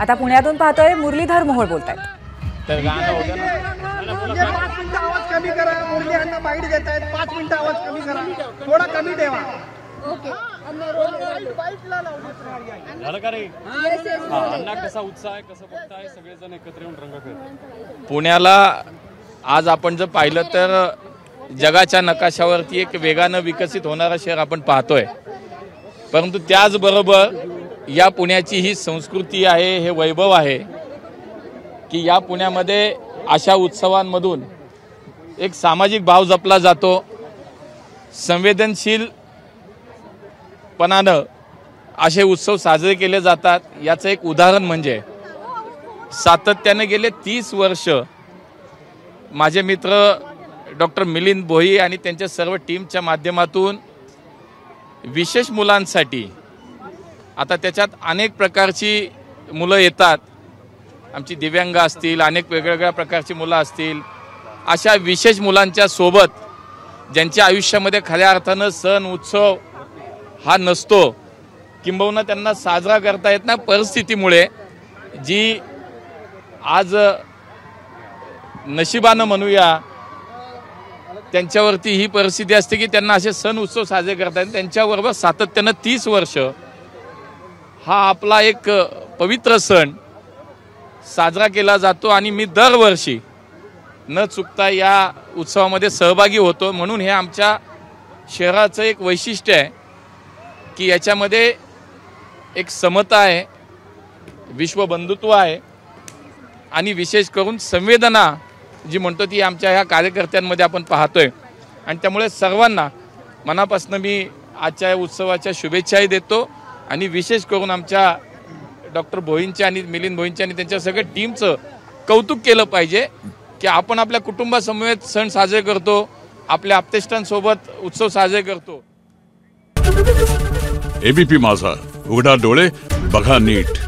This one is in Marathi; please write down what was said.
आता पुण्यातून पाहतोय मुरलीधर मोहोळ बोलतायत। तर गाणं होतं ना, 5 मिनिटं आवाज कमी करा। मुरली यांना बाईट देत आहेत, 5 मिनिटं आवाज कमी करा, थोडा कमी ठेवा। ओके बाईटला झालं का रे? अण्णा कसा उत्साह आहे, कसं बघताय सगळेजण एकत्र येऊन रंग खेळतात पुण्याला आज आपण जर पाहिलं तर जगाच्या नकाशावरती एक वेगानं विकसित होणारा शहर आपण पाहतोय, परंतु त्याचबरोबर या पुण्याची ही संस्कृती आहे, हे वैभव आहे की या पुण्यामध्ये अशा उत्सवांमधून एक सामाजिक भाव जपला जातो। संवेदनशीलपणानं असे उत्सव साजरे केले जातात। याचं एक उदाहरण म्हणजे सातत्याने गेले 30 वर्ष माझे मित्र डॉक्टर मिलिंद भोई आणि त्यांच्या सर्व टीमच्या माध्यमातून विशेष मुलांसाठी, आता त्याच्यात अनेक प्रकारची मुलं येतात, आमची दिव्यांग असतील, अनेक वेगवेगळ्या प्रकारची मुलं असतील, अशा विशेष मुलांच्या सोबत ज्यांच्या आयुष्यामध्ये खऱ्या अर्थानं सण उत्सव हा नसतो, किंबहुना त्यांना साजरा करता येत नाही परिस्थितीमुळे, जी आज नशिबानं म्हणूया त्यांच्यावरती ही परिस्थिती असते की त्यांना असे सण उत्सव साजरे करता येतात। त्यांच्याबरोबर सातत्यानं 30 वर्ष हा आपला एक पवित्र सण साजरा केला जातो आणि मी दरवर्षी न चुकता या उत्सवामध्ये सहभागी होतो। म्हणून हे आमच्या शहराचं एक वैशिष्ट्य आहे की याच्यामध्ये एक समता आहे, विश्वबंधुत्व आहे आणि विशेष करून संवेदना जी म्हणतो ती आमच्या ह्या कार्यकर्त्यांमध्ये आपण पाहतोय। आणि त्यामुळे सर्वांना मनापासून मी आजच्या उत्सवाच्या शुभेच्छाही देतो आणि विशेष करून आमच्या डॉक्टर भोईंच्या आणि मिलिंद भोईंच्या आणि त्यांच्या सगळ्या टीमचं कौतुक केलं पाहिजे की आपण आपल्या कुटुंबासमवेत सण साजरे करतो, आपल्या आप्तेष्टांसोबत उत्सव साजरे करतो। एबीपी माझा, उघडा डोळे बघा नीट।